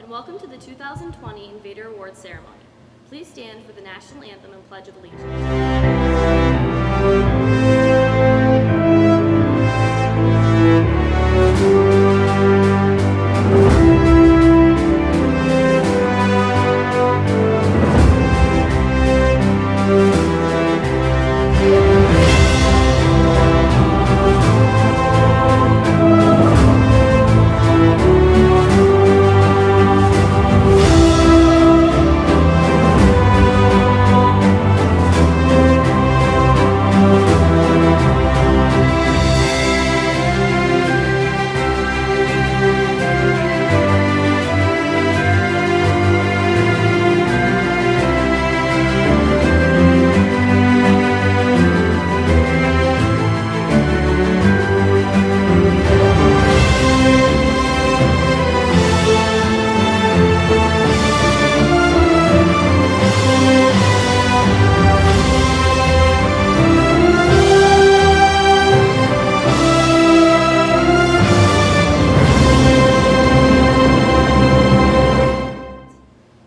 and welcome to the 2020 Invader Awards ceremony. Please stand for the national anthem and Pledge of Allegiance.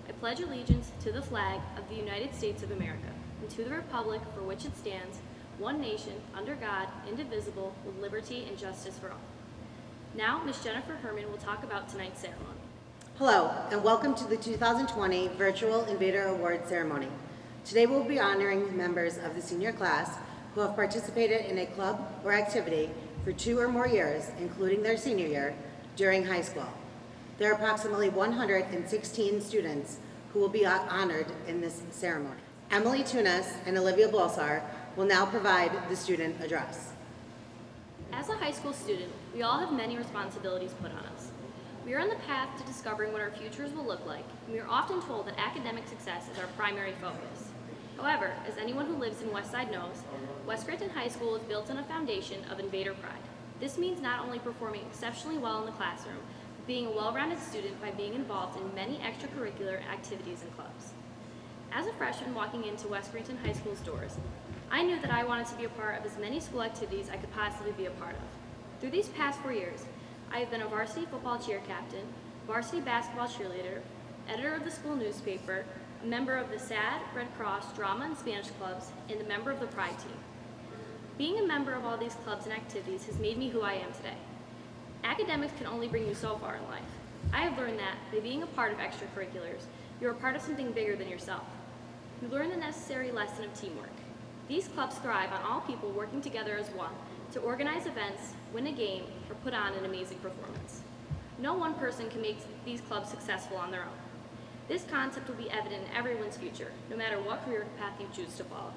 I pledge allegiance to the flag of the United States of America and to the republic for which it stands, one nation, under God, indivisible, with liberty and justice for all. Now, Ms. Jennifer Herman will talk about tonight's ceremony. Hello, and welcome to the 2020 Virtual Invader Awards ceremony. Today we'll be honoring members of the senior class who have participated in a club or activity for 2 or more years, including their senior year, during high school. There are approximately 116 students who will be honored in this ceremony. Emily Tunis and Olivia Bolsar will now provide the student address. As a high school student, we all have many responsibilities put on us. We are on the path to discovering what our futures will look like, and we are often told that academic success is our primary focus. However, as anyone who lives in Westside knows, West Scranton High School is built on a foundation of Invader pride. This means not only performing exceptionally well in the classroom, but being a well-rounded student by being involved in many extracurricular activities and clubs. As a freshman walking into West Scranton High School's doors, I knew that I wanted to be a part of as many school activities I could possibly be a part of. Through these past 4 years, I have been a varsity football cheer captain, varsity basketball cheerleader, editor of the school newspaper, a member of the SAD, Red Cross, Drama, and Spanish clubs, and a member of the Pride team. Being a member of all these clubs and activities has made me who I am today. Academics can only bring you so far in life. I have learned that, by being a part of extracurriculars, you're a part of something bigger than yourself. You learn the necessary lesson of teamwork. These clubs thrive on all people working together as one to organize events, win a game, or put on an amazing performance. No one person can make these clubs successful on their own. This concept will be evident in everyone's future, no matter what career path you choose to follow.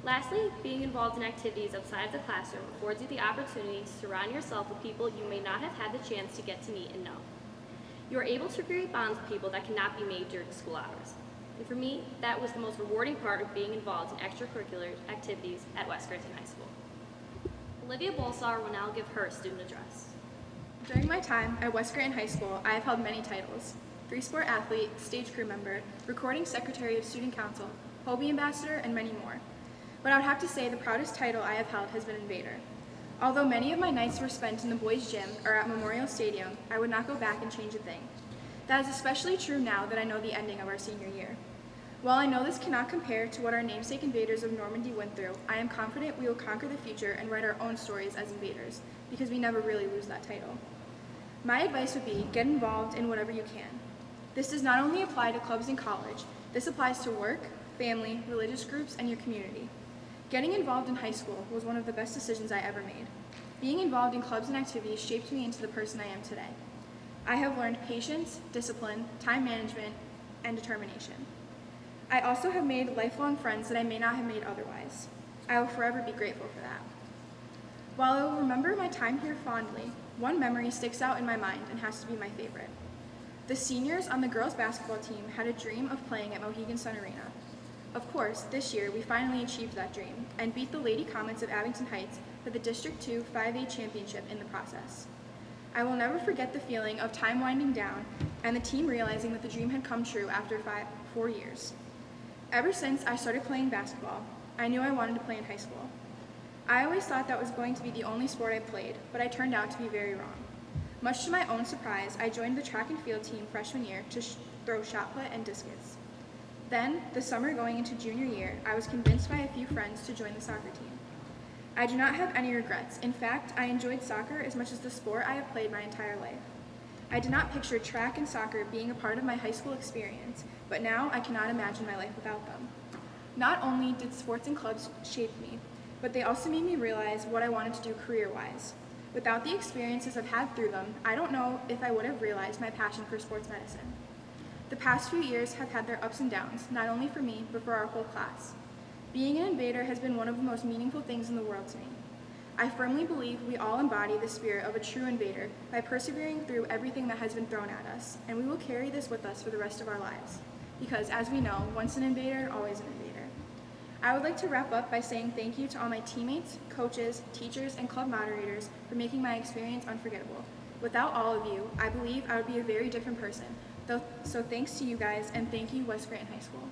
Lastly, being involved in activities outside of the classroom affords you the opportunity to surround yourself with people you may not have had the chance to get to meet and know. You are able to create bonds with people that cannot be made during school hours. And for me, that was the most rewarding part of being involved in extracurricular activities at West Scranton High School. Olivia Bolsar will now give her student address. During my time at West Scranton High School, I have held many titles: 3-sport athlete, stage crew member, recording secretary of student council, Hobie ambassador, and many more. But I would have to say the proudest title I have held has been Invader. Although many of my nights were spent in the boys' gym or at Memorial Stadium, I would not go back and change a thing. That is especially true now that I know the ending of our senior year. While I know this cannot compare to what our namesake Invaders of Normandy went through, I am confident we will conquer the future and write our own stories as Invaders, because we never really lose that title. My advice would be, get involved in whatever you can. This does not only apply to clubs in college, this applies to work, family, religious groups, and your community. Getting involved in high school was one of the best decisions I ever made. Being involved in clubs and activities shaped me into the person I am today. I have learned patience, discipline, time management, and determination. I also have made lifelong friends that I may not have made otherwise. I will forever be grateful for that. While I will remember my time here fondly, one memory sticks out in my mind and has to be my favorite. The seniors on the girls' basketball team had a dream of playing at Mohegan Sun Arena. Of course, this year we finally achieved that dream and beat the Lady Comets of Abington Heights for the District 2 5A championship in the process. I will never forget the feeling of time winding down and the team realizing that the dream had come true after 4 years. Ever since I started playing basketball, I knew I wanted to play in high school. I always thought that was going to be the only sport I played, but I turned out to be very wrong. Much to my own surprise, I joined the track and field team freshman year to throw shot put and discus. Then, the summer going into junior year, I was convinced by a few friends to join the soccer team. I do not have any regrets. In fact, I enjoyed soccer as much as the sport I have played my entire life. I did not picture track and soccer being a part of my high school experience, but now I cannot imagine my life without them. Not only did sports and clubs shape me, but they also made me realize what I wanted to do career-wise. Without the experiences I've had through them, I don't know if I would have realized my passion for sports medicine. The past few years have had their ups and downs, not only for me, but for our whole class. Being an Invader has been one of the most meaningful things in the world to me. I firmly believe we all embody the spirit of a true Invader by persevering through everything that has been thrown at us, and we will carry this with us for the rest of our lives. Because as we know, once an Invader, always an Invader. I would like to wrap up by saying thank you to all my teammates, coaches, teachers, and club moderators for making my experience unforgettable. Without all of you, I believe I would be a very different person. So thanks to you guys, and thank you, West Scranton High School.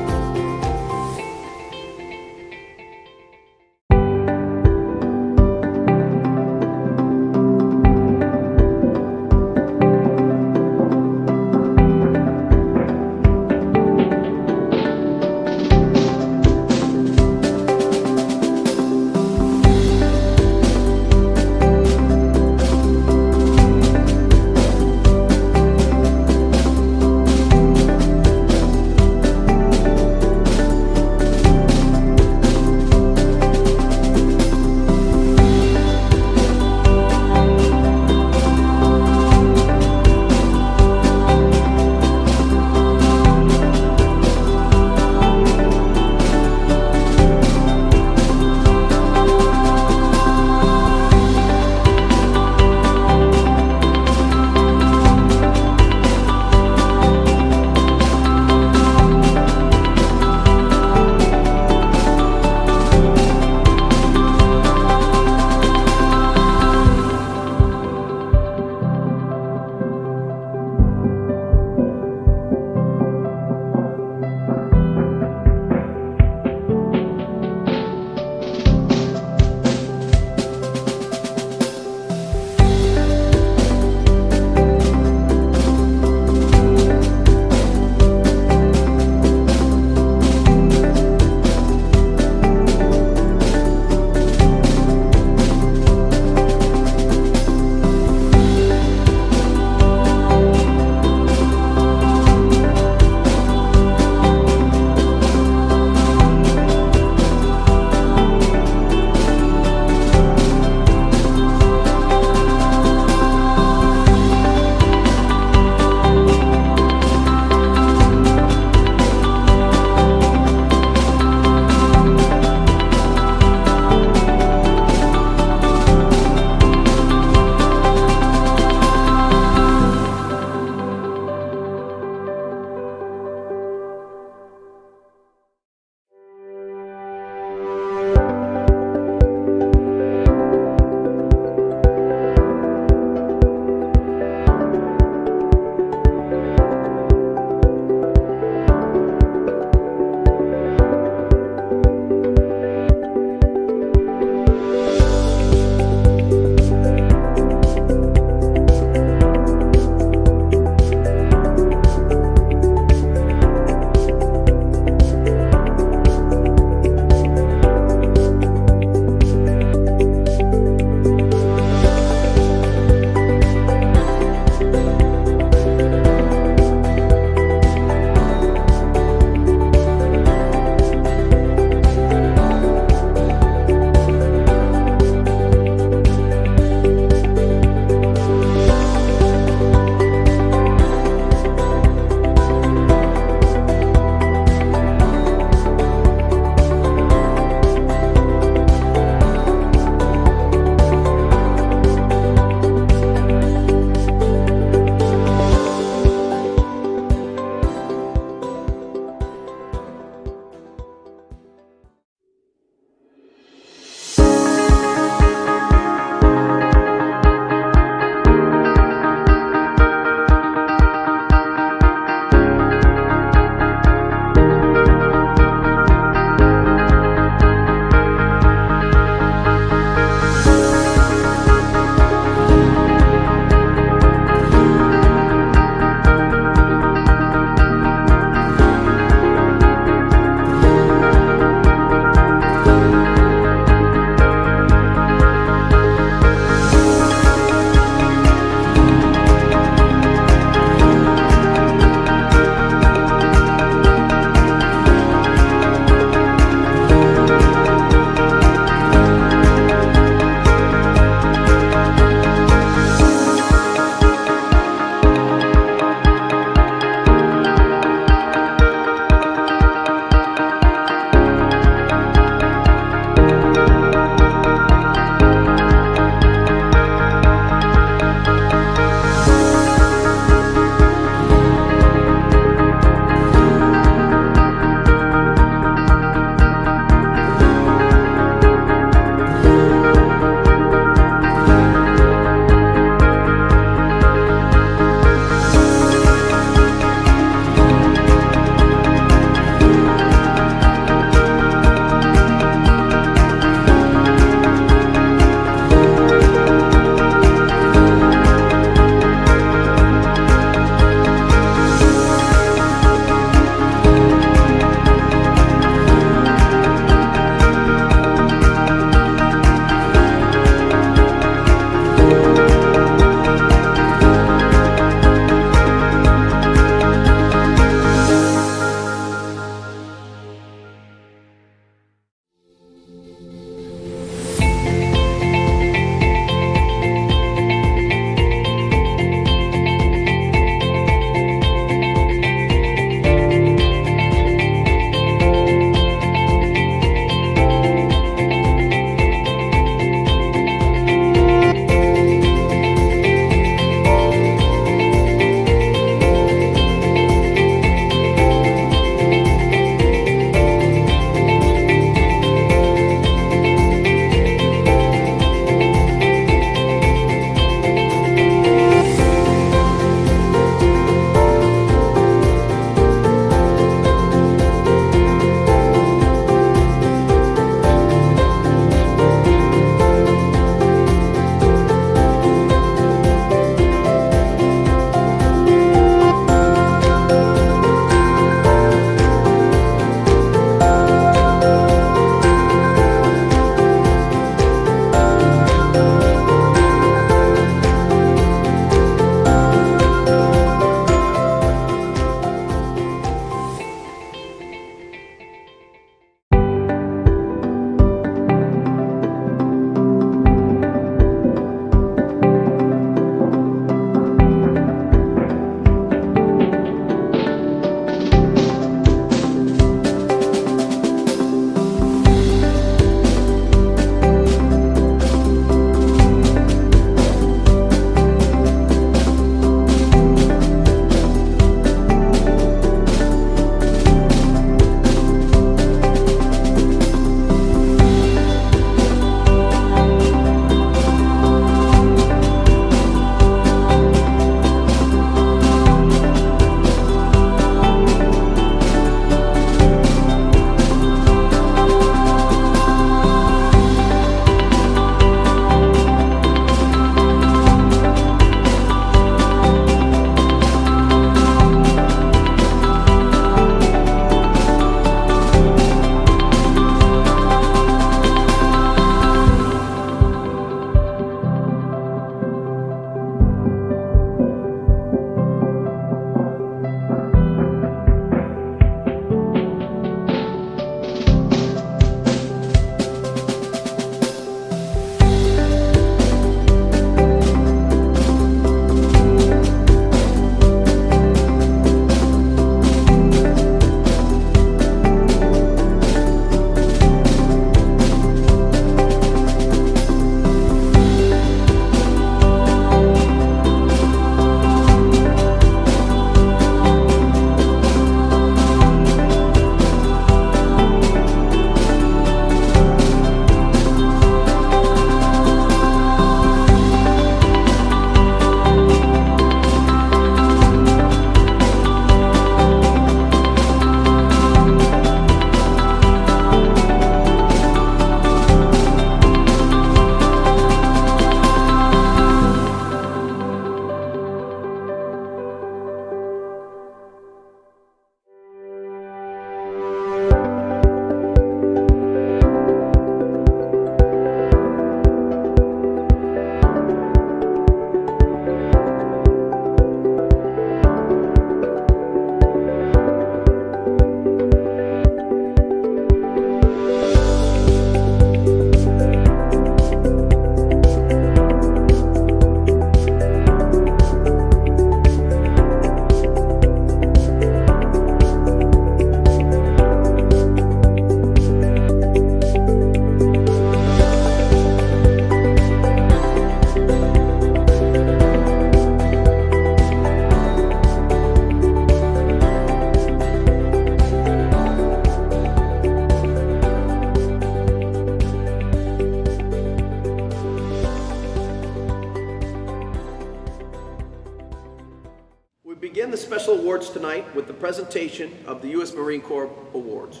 begin the special awards tonight with the presentation of the U.S. Marine Corps Awards.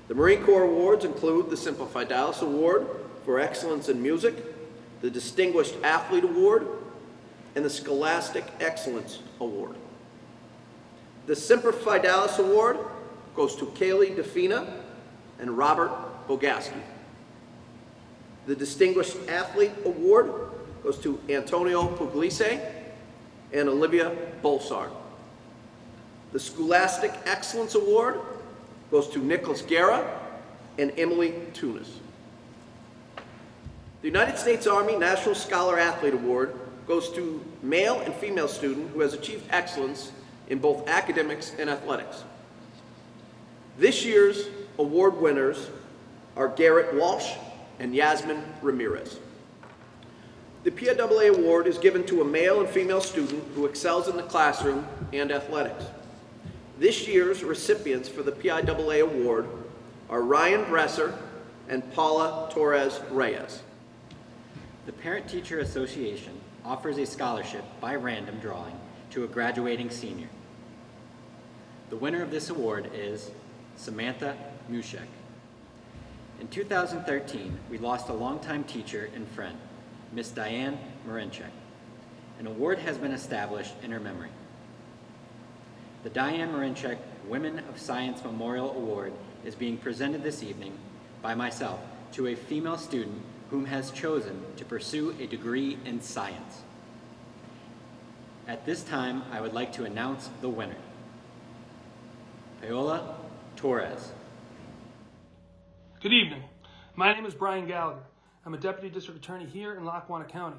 The Marine Corps Awards include the Semper Fidelis Award for Excellence in Music, the Distinguished Athlete Award, and the Scholastic Excellence Award. The Semper Fidelis Award goes to Kaylee DeFina and Robert Bogaski. The Distinguished Athlete Award goes to Antonio Pugliese and Olivia Bolsard. The Scholastic Excellence Award goes to Nicholas Guerra and Emily Tunis. The United States Army National Scholar Athlete Award goes to male and female student who has achieved excellence in both academics and athletics. This year's award winners are Garrett Walsh and Yasmin Ramirez. The PIAA Award is given to a male and female student who excels in the classroom and athletics. This year's recipients for the PIAA Award are Ryan Bresser and Paula Torres Reyes. The Parent-Teacher Association offers a scholarship by random drawing to a graduating senior. The winner of this award is Samantha Mushek. In 2013, we lost a longtime teacher and friend, Miss Diane Marinchek. An award has been established in her memory. The Diane Marinchek Women of Science Memorial Award is being presented this evening by myself to a female student whom has chosen to pursue a degree in science. At this time, I would like to announce the winner. Paola Torres. Good evening. My name is Brian Gallagher. I'm a Deputy District Attorney here in Lackawanna County.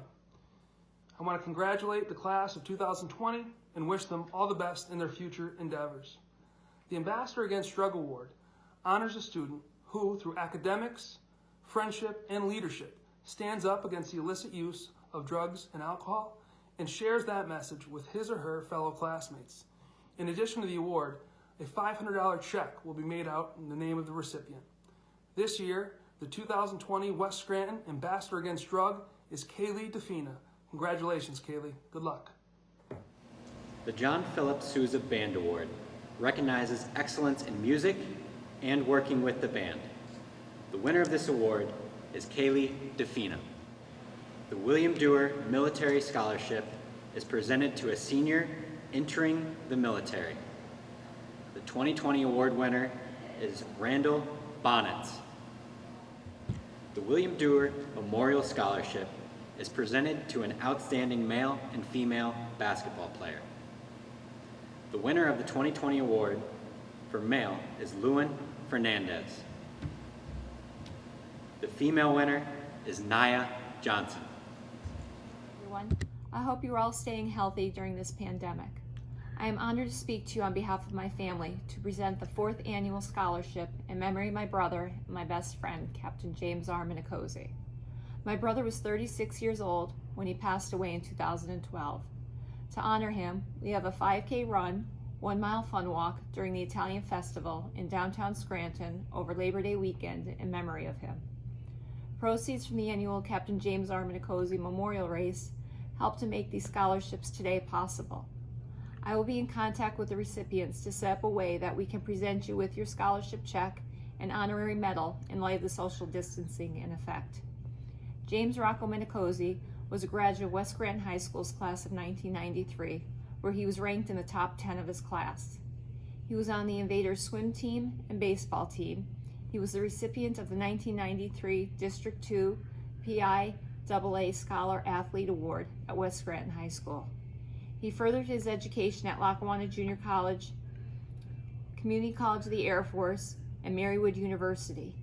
I want to congratulate the class of 2020 and wish them all the best in their future endeavors. The Ambassador Against Drug Award honors a student who, through academics, friendship, and leadership, stands up against the illicit use of drugs and alcohol and shares that message with his or her fellow classmates. In addition to the award, a $500 check will be made out in the name of the recipient. This year, the 2020 West Scranton Ambassador Against Drug is Kaylee DeFina. Congratulations, Kaylee. Good luck. The John Philip Sousa Band Award recognizes excellence in music and working with the band. The winner of this award is Kaylee DeFina. The William Dewar Military Scholarship is presented to a senior entering the military. The 2020 award winner is Randall Bonnets. The William Dewar Memorial Scholarship is presented to an outstanding male and female basketball player. The winner of the 2020 award for male is Luan Fernandez. The female winner is Naya Johnson. Everyone, I hope you are all staying healthy during this pandemic. I am honored to speak to you on behalf of my family to present the 4th annual scholarship in memory of my brother and my best friend, Captain James R. Minicosi. My brother was 36 years old when he passed away in 2012. To honor him, we have a 5K run, 1-mile fun walk during the Italian Festival in downtown Scranton over Labor Day weekend in memory of him. Proceeds from the annual Captain James R. Minicosi Memorial Race help to make these scholarships today possible. I will be in contact with the recipients to set up a way that we can present you with your scholarship check and honorary medal in light of the social distancing in effect. James Rocco Minicosi was a graduate of West Scranton High School's class of 1993, where he was ranked in the top 10 of his class. He was on the Invader swim team and baseball team. He was the recipient of the 1993 District 2 PIAA Scholar Athlete Award at West Scranton High School. He furthered his education at Lackawanna Junior College, Community College of the Air Force, and Marywood University.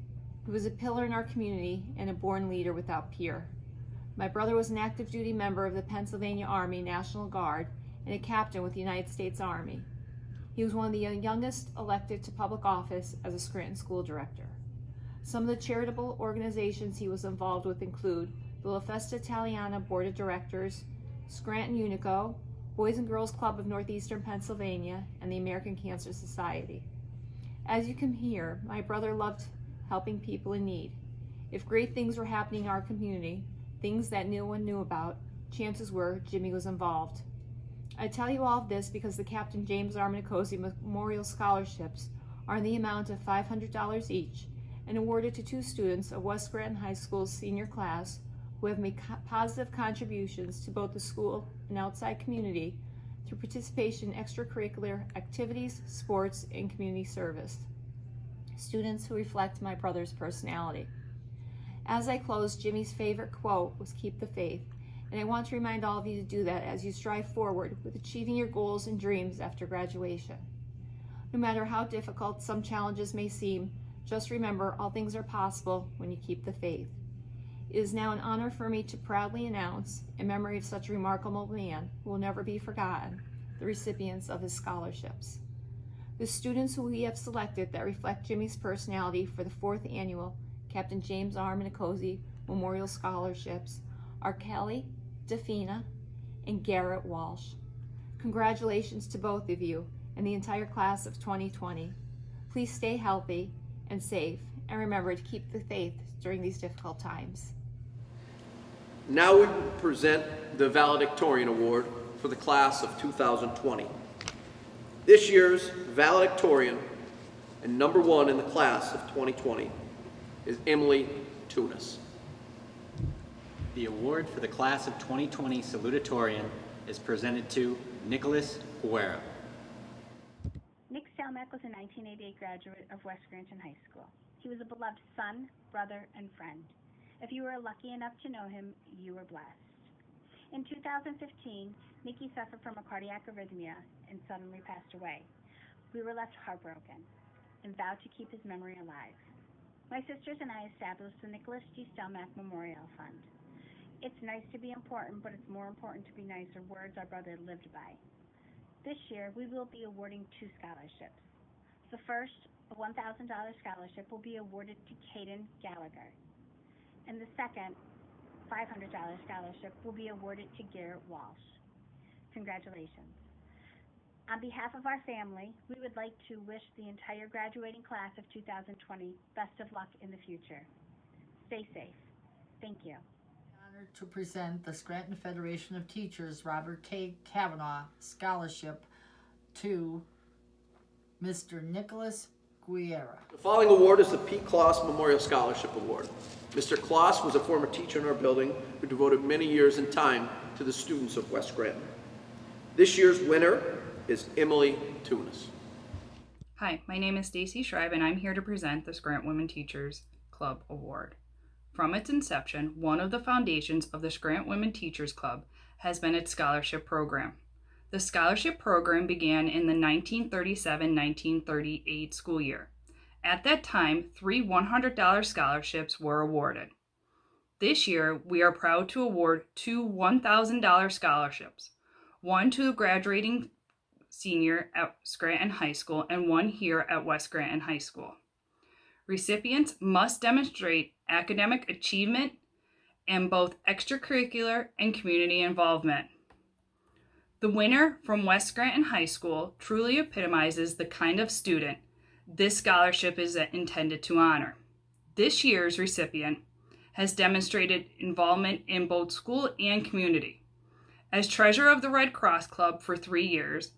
He was a pillar in our community and a born leader without peer. My brother was an active duty member of the Pennsylvania Army National Guard and a captain with the United States Army. He was one of the youngest elected to public office as a Scranton school director. Some of the charitable organizations he was involved with include the La Festa Italiana Board of Directors, Scranton UNICO, Boys and Girls Club of Northeastern Pennsylvania, and the American Cancer Society. As you can hear, my brother loved helping people in need. If great things were happening in our community, things that no one knew about, chances were Jimmy was involved. I tell you all of this because the Captain James R. Minicozy Memorial Scholarships are in the amount of $500 each and awarded to 2 students of West Scranton High School's senior class who have made positive contributions to both the school and outside community through participation in extracurricular activities, sports, and community service. Students who reflect my brother's personality. As I close, Jimmy's favorite quote was "Keep the faith," and I want to remind all of you to do that as you strive forward with achieving your goals and dreams after graduation. No matter how difficult some challenges may seem, just remember all things are possible when you keep the faith. It is now an honor for me to proudly announce, in memory of such a remarkable man who will never be forgotten, the recipients of his scholarships. The students who we have selected that reflect Jimmy's personality for the 4th annual Captain James R. Minicozy Memorial Scholarships are Kelly, Defina, and Garrett Walsh. Congratulations to both of you and the entire class of 2020. Please stay healthy and safe, and remember to keep the faith during these difficult times. Now we present the Valedictorian Award for the class of 2020. This year's valedictorian and number 1 in the class of 2020 is Emily Tunis. The award for the class of 2020 salutatorian is presented to Nicholas Guerra. Nick Salmack was a 1988 graduate of West Scranton High School. He was a beloved son, brother, and friend. If you were lucky enough to know him, you were blessed. In 2015, Nicky suffered from a cardiac arrhythmia and suddenly passed away. We were left heartbroken and vowed to keep his memory alive. My sisters and I established the Nicholas G. Stelmack Memorial Fund. It's nice to be important, but it's more important to be nice, are words our brother lived by. This year, we will be awarding 2 scholarships. The first, a $1,000 scholarship, will be awarded to Caden Gallagher. And the second, $500 scholarship, will be awarded to Garrett Walsh. Congratulations. On behalf of our family, we would like to wish the entire graduating class of 2020 best of luck in the future. Stay safe. Thank you. Honored to present the Scranton Federation of Teachers Robert K. Kavanaugh Scholarship to Mr. Nicholas Guerra. The following award is the P. Kloss Memorial Scholarship Award. Mr. Kloss was a former teacher in our building who devoted many years and time to the students of West Scranton. This year's winner is Emily Tunis. Hi, my name is Stacy Schreiber, and I'm here to present the Scranton Women Teachers Club Award. From its inception, one of the foundations of the Scranton Women Teachers Club has been its scholarship program. The scholarship program began in the 1937-1938 school year. At that time, 3 $100 scholarships were awarded. This year, we are proud to award 2 $1,000 scholarships, one to a graduating senior at Scranton High School and one here at West Scranton High School. Recipients must demonstrate academic achievement and both extracurricular and community involvement. The winner from West Scranton High School truly epitomizes the kind of student this scholarship is intended to honor. This year's recipient has demonstrated involvement in both school and community. As treasurer of the Red Cross Club for 3 years,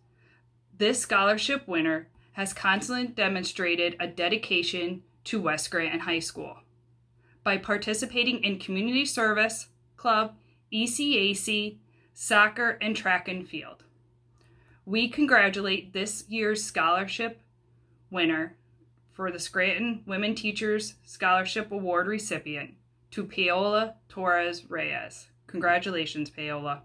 this scholarship winner has constantly demonstrated a dedication to West Scranton High School by participating in community service, club, ECAC, soccer, and track and field. We congratulate this year's scholarship winner for the Scranton Women Teachers Scholarship Award recipient to Paola Torres Reyes. Congratulations, Paola.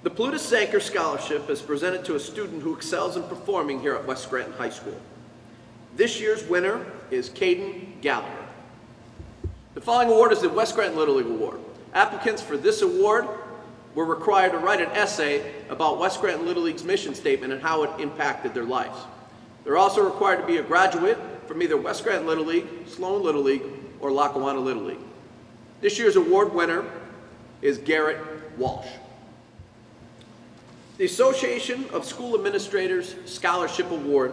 The Plutus Sanker Scholarship is presented to a student who excels in performing here at West Scranton High School. This year's winner is Caden Gallagher. The following award is the West Scranton Little League Award. Applicants for this award were required to write an essay about West Scranton Little League's mission statement and how it impacted their lives. They're also required to be a graduate from either West Scranton Little League, Sloan Little League, or Lackawanna Little League. This year's award winner is Garrett Walsh. The Association of School Administrators Scholarship Award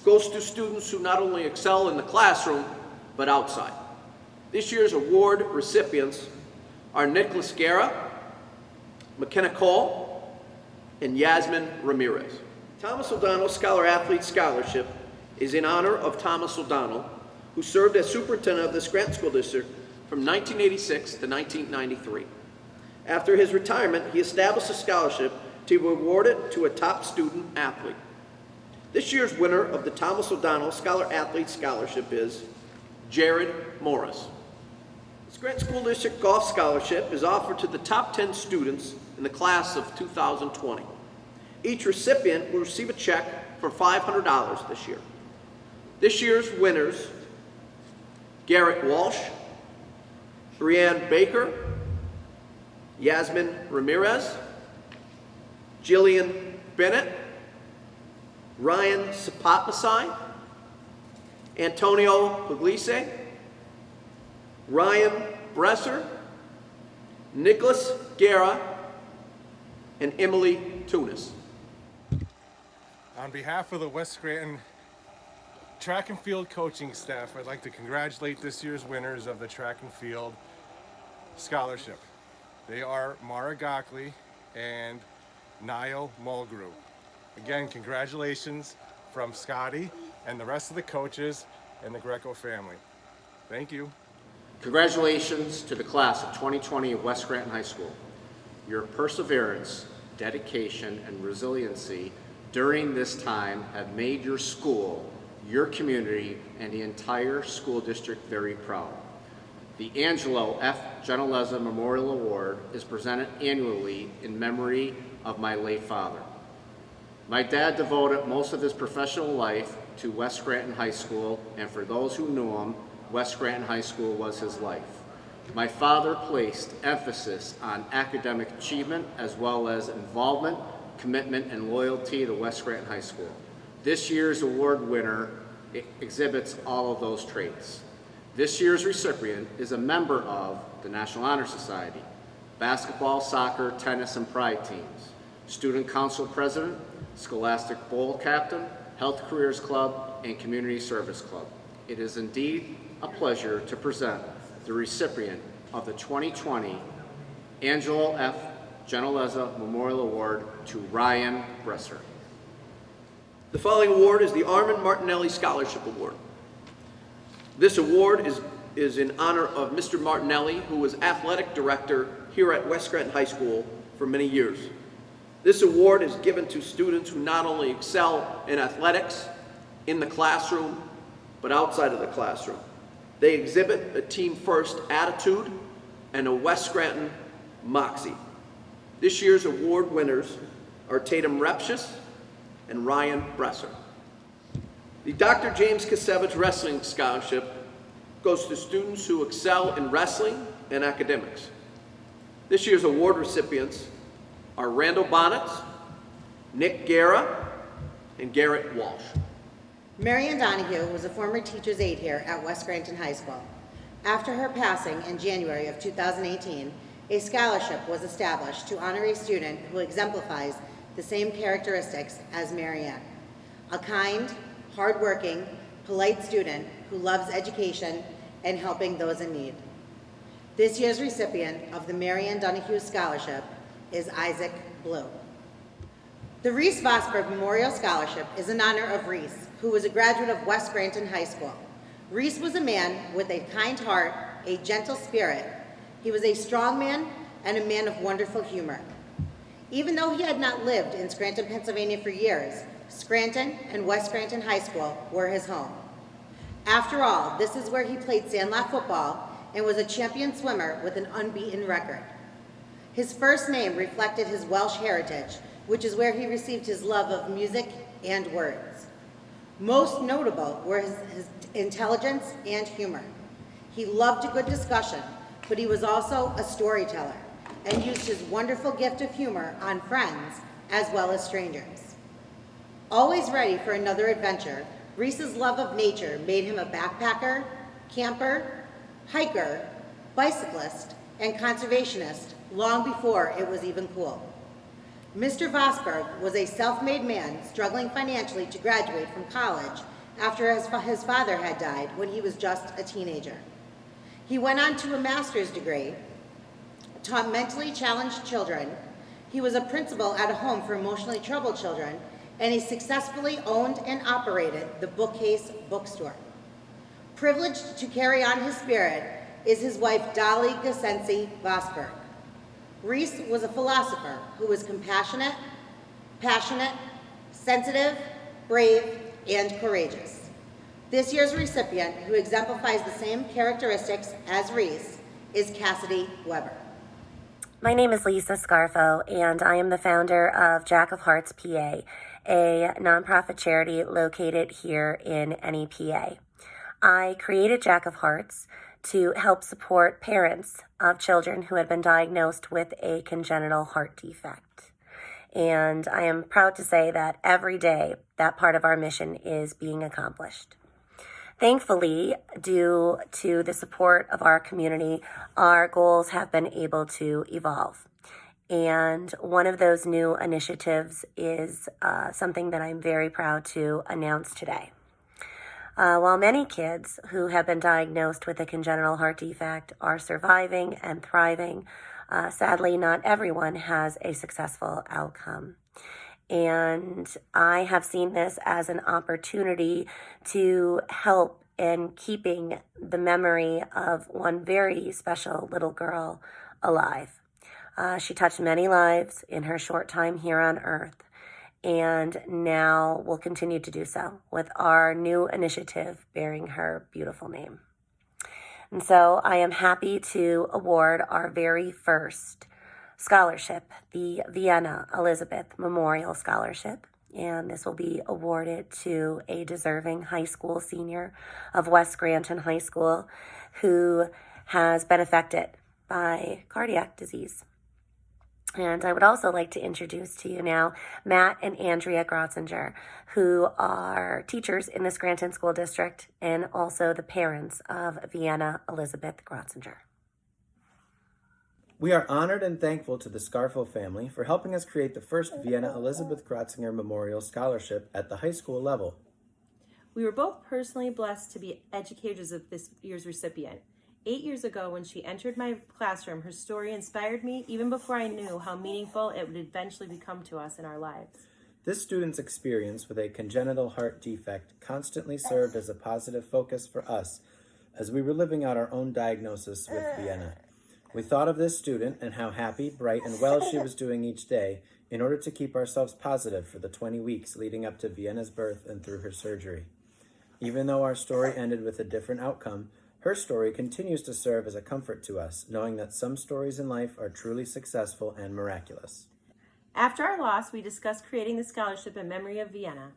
goes to students who not only excel in the classroom, but outside. This year's award recipients are Nicholas Guerra, McKenna Cole, and Yasmin Ramirez. Thomas O'Donnell Scholar Athlete Scholarship is in honor of Thomas O'Donnell, who served as superintendent of the Scranton School District from 1986 to 1993. After his retirement, he established a scholarship to be awarded to a top student athlete. This year's winner of the Thomas O'Donnell Scholar Athlete Scholarship is Jared Morris. The Scranton School District Golf Scholarship is offered to the top 10 students in the class of 2020. Each recipient will receive a check for $500 this year. This year's winners: Garrett Walsh, Brianne Baker, Yasmin Ramirez, Jillian Bennett, Ryan Sapatmasai, Antonio Pugliese, Ryan Bresser, Nicholas Guerra, and Emily Tunis. On behalf of the West Scranton track and field coaching staff, I'd like to congratulate this year's winners of the track and field scholarship. They are Mara Gockley and Niall Mulgrew. Again, congratulations from Scotty and the rest of the coaches and the Greco family. Thank you. Congratulations to the class of 2020 of West Scranton High School. Your perseverance, dedication, and resiliency during this time have made your school, your community, and the entire school district very proud. The Angelo F. Gentileza Memorial Award is presented annually in memory of my late father. My dad devoted most of his professional life to West Scranton High School, and for those who knew him, West Scranton High School was his life. My father placed emphasis on academic achievement as well as involvement, commitment, and loyalty to West Scranton High School. This year's award winner exhibits all of those traits. This year's recipient is a member of the National Honor Society, basketball, soccer, tennis, and pride teams, student council president, scholastic bowl captain, health careers club, and community service club. It is indeed a pleasure to present the recipient of the 2020 Angelo F. Gentileza Memorial Award to Ryan Bresser. The following award is the Armand Martinelli Scholarship Award. This award is in honor of Mr. Martinelli, who was athletic director here at West Scranton High School for many years. This award is given to students who not only excel in athletics, in the classroom, but outside of the classroom. They exhibit a team-first attitude and a West Scranton moxie. This year's award winners are Tatum Repshis and Ryan Bresser. The Dr. James Kasevich Wrestling Scholarship goes to students who excel in wrestling and academics. This year's award recipients are Randall Bonnets, Nick Guerra, and Garrett Walsh. Marianne Donahue was a former teacher's aide here at West Scranton High School. After her passing in January of 2018, a scholarship was established to honor a student who exemplifies the same characteristics as Marianne: a kind, hardworking, polite student who loves education and helping those in need. This year's recipient of the Marianne Donahue Scholarship is Isaac Blue. The Reese Vosberg Memorial Scholarship is in honor of Reese, who was a graduate of West Scranton High School. Reese was a man with a kind heart, a gentle spirit. He was a strong man and a man of wonderful humor. Even though he had not lived in Scranton, Pennsylvania for years, Scranton and West Scranton High School were his home. After all, this is where he played sandlot football and was a champion swimmer with an unbeaten record. His first name reflected his Welsh heritage, which is where he received his love of music and words. Most notable were his intelligence and humor. He loved a good discussion, but he was also a storyteller and used his wonderful gift of humor on friends as well as strangers. Always ready for another adventure, Reese's love of nature made him a backpacker, camper, hiker, bicyclist, and conservationist long before it was even cool. Mr. Vosberg was a self-made man struggling financially to graduate from college after his father had died when he was just a teenager. He went on to a master's degree, taught mentally challenged children, He was a principal at a home for emotionally troubled children, and he successfully owned and operated the Bookcase bookstore. Privileged to carry on his spirit is his wife, Dolly Gasensi Vosberg. Reese was a philosopher who was compassionate, passionate, sensitive, brave, and courageous. This year's recipient, who exemplifies the same characteristics as Reese, is Cassidy Weber. My name is Lisa Scarfo, and I am the founder of Jack of Hearts PA, a nonprofit charity located here in NEPA. I created Jack of Hearts to help support parents of children who had been diagnosed with a congenital heart defect. And I am proud to say that every day that part of our mission is being accomplished. Thankfully, due to the support of our community, our goals have been able to evolve. And one of those new initiatives is something that I'm very proud to announce today. While many kids who have been diagnosed with a congenital heart defect are surviving and thriving, sadly, not everyone has a successful outcome. And I have seen this as an opportunity to help in keeping the memory of one very special little girl alive. She touched many lives in her short time here on Earth, and now will continue to do so with our new initiative bearing her beautiful name. And so I am happy to award our very first scholarship, the Vienna Elizabeth Memorial Scholarship, and this will be awarded to a deserving high school senior of West Scranton High School who has been affected by cardiac disease. And I would also like to introduce to you now Matt and Andrea Grotzinger, who are teachers in the Scranton School District and also the parents of Vienna Elizabeth Grotzinger. We are honored and thankful to the Scarfo family for helping us create the first Vienna Elizabeth Grotzinger Memorial Scholarship at the high school level. We were both personally blessed to be educators of this year's recipient. 8 years ago, when she entered my classroom, her story inspired me even before I knew how meaningful it would eventually become to us in our lives. This student's experience with a congenital heart defect constantly served as a positive focus for us as we were living out our own diagnosis with Vienna. We thought of this student and how happy, bright, and well she was doing each day in order to keep ourselves positive for the 20 weeks leading up to Vienna's birth and through her surgery. Even though our story ended with a different outcome, her story continues to serve as a comfort to us, knowing that some stories in life are truly successful and miraculous. After our loss, we discussed creating the scholarship in memory of Vienna.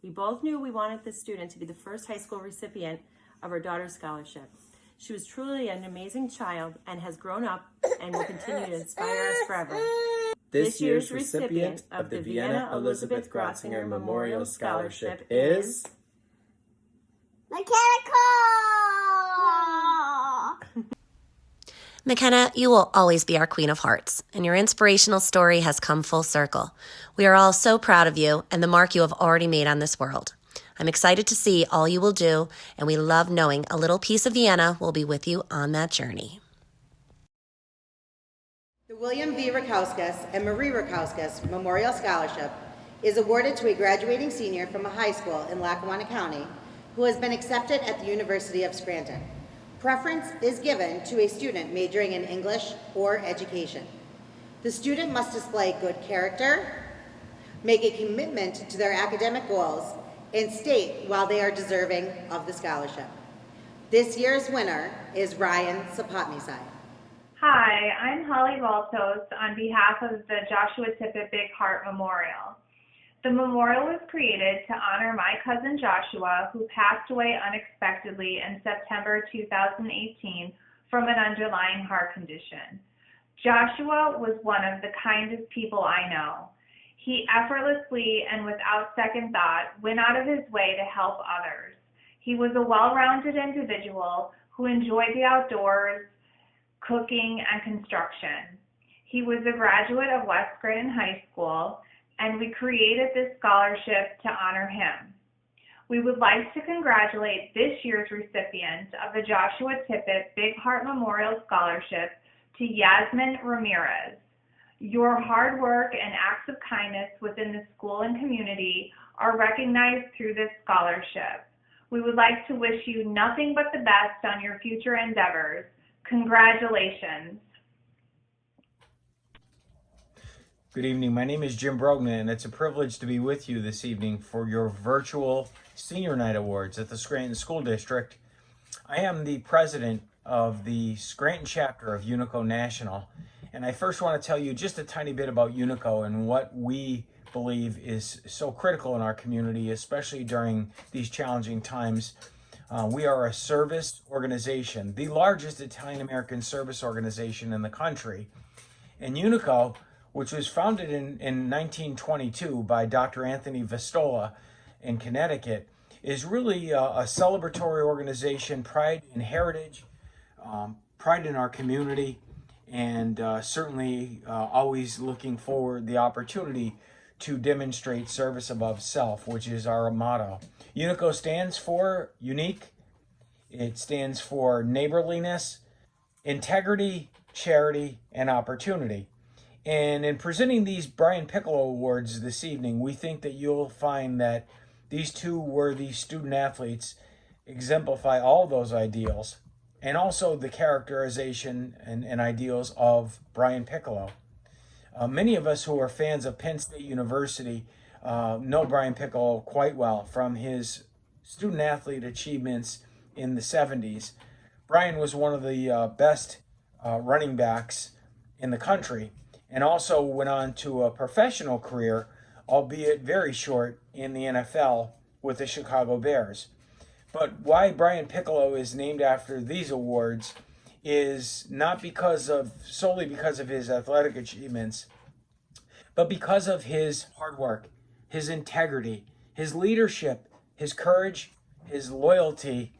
We both knew we wanted this student to be the first high school recipient of our daughter's scholarship. She was truly an amazing child and has grown up and will continue to inspire us forever. This year's recipient of the Vienna Elizabeth Grotzinger Memorial Scholarship is... McKenna, you will always be our Queen of Hearts, and your inspirational story has come full circle. We are all so proud of you and the mark you have already made on this world. I'm excited to see all you will do, and we love knowing a little piece of Vienna will be with you on that journey. The William V. Rakauskas and Marie Rakauskas Memorial Scholarship is awarded to a graduating senior from a high school in Lackawanna County who has been accepted at the University of Scranton. Preference is given to a student majoring in English or education. The student must display good character, make a commitment to their academic goals, and state while they are deserving of the scholarship. This year's winner is Ryan Sapotnisai. Hi, I'm Holly Valtos on behalf of the Joshua Tippett Big Heart Memorial. The memorial was created to honor my cousin Joshua, who passed away unexpectedly in September 2018 from an underlying heart condition. Joshua was one of the kindest people I know. He effortlessly and without second thought went out of his way to help others. He was a well-rounded individual who enjoyed the outdoors, cooking, and construction. He was a graduate of West Scranton High School, and we created this scholarship to honor him. We would like to congratulate this year's recipient of the Joshua Tippett Big Heart Memorial Scholarship to Yasmin Ramirez. Your hard work and acts of kindness within the school and community are recognized through this scholarship. We would like to wish you nothing but the best on your future endeavors. Congratulations. Good evening. My name is Jim Brognan, and it's a privilege to be with you this evening for your virtual Senior Night Awards at the Scranton School District. I am the president of the Scranton chapter of UNICO National, and I first want to tell you just a tiny bit about UNICO and what we believe is so critical in our community, especially during these challenging times. We are a service organization, the largest Italian-American service organization in the country. And UNICO, which was founded in 1922 by Dr. Anthony Vastola in Connecticut, is really a celebratory organization, pride in heritage, pride in our community, and certainly always looking forward the opportunity to demonstrate service above self, which is our motto. UNICO stands for unique. It stands for neighborliness, integrity, charity, and opportunity. And in presenting these Brian Piccolo Awards this evening, we think that you'll find that these two worthy student athletes exemplify all those ideals and also the characterization and ideals of Brian Piccolo. Many of us who are fans of Penn State University know Brian Piccolo quite well from his student athlete achievements in the 70s. Brian was one of the best running backs in the country and also went on to a professional career, albeit very short, in the NFL with the Chicago Bears. But why Brian Piccolo is named after these awards is not solely because of his athletic achievements, but because of his hard work, his integrity, his leadership, his courage, his loyalty,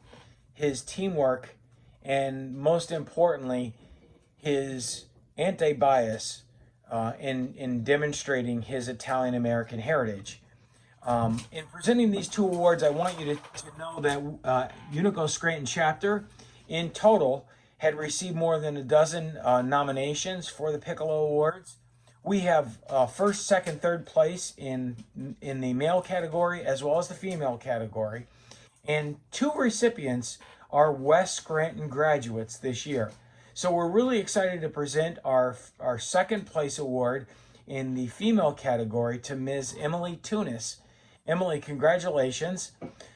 his teamwork, and most importantly, his anti-bias in demonstrating his Italian-American heritage. In presenting these two awards, I want you to know that UNICO Scranton chapter in total had received more than a dozen nominations for the Piccolo Awards. We have first, second, third place in the male category as well as the female category. And two recipients are West Scranton graduates this year. So we're really excited to present our second place award in the female category to Ms. Emily Tunis. Emily, congratulations.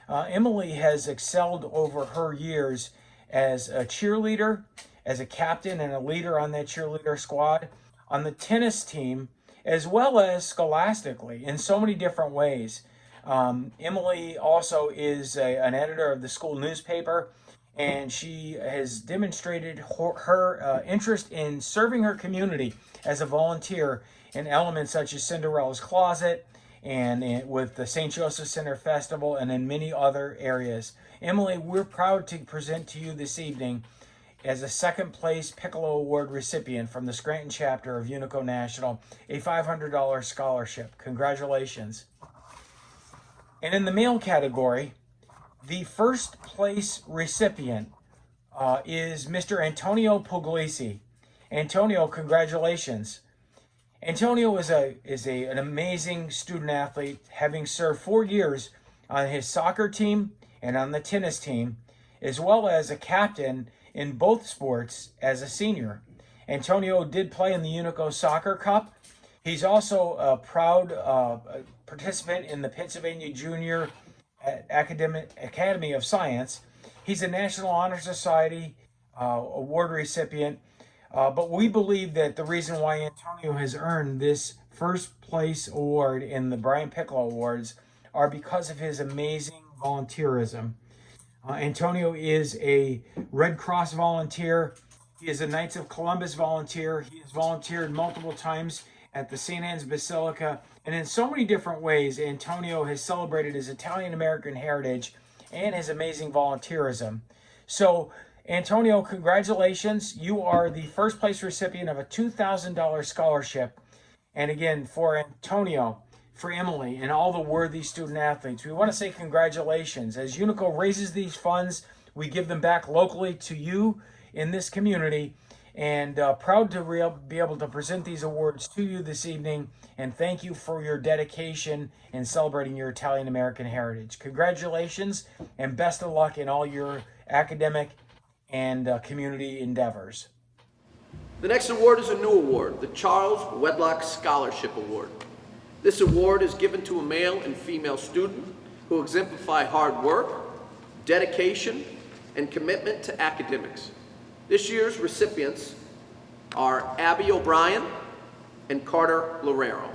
Emily has excelled over her years as a cheerleader, as a captain and a leader on that cheerleader squad, on the tennis team, as well as scholastically in so many different ways. Emily also is an editor of the school newspaper, and she has demonstrated her interest in serving her community as a volunteer in elements such as Cinderella's Closet and with the St. Joseph Center Festival and in many other areas. Emily, we're proud to present to you this evening as a second place Piccolo Award recipient from the Scranton chapter of UNICO National, a $500 scholarship. Congratulations. And in the male category, the first place recipient is Mr. Antonio Puglisi. Antonio, congratulations. Antonio is an amazing student athlete, having served 4 years on his soccer team and on the tennis team, as well as a captain in both sports as a senior. Antonio did play in the UNICO Soccer Cup. He's also a proud participant in the Pennsylvania Junior Academy of Science. He's a National Honor Society award recipient. But we believe that the reason why Antonio has earned this first place award in the Brian Piccolo Awards are because of his amazing volunteerism. Antonio is a Red Cross volunteer. He is a Knights of Columbus volunteer. He has volunteered multiple times at the St. Anne's Basilica. And in so many different ways, Antonio has celebrated his Italian-American heritage and his amazing volunteerism. So, Antonio, congratulations. You are the first place recipient of a $2,000 scholarship. And again, for Antonio, for Emily, and all the worthy student athletes, we want to say congratulations. As UNICO raises these funds, we give them back locally to you in this community. and proud to be able to present these awards to you this evening, and thank you for your dedication in celebrating your Italian American heritage. Congratulations and best of luck in all your academic and community endeavors. The next award is a new award, the Charles Wedlock Scholarship Award. This award is given to a male and female student who exemplify hard work, dedication, and commitment to academics. This year's recipients are Abby O'Brien and Carter Lorero.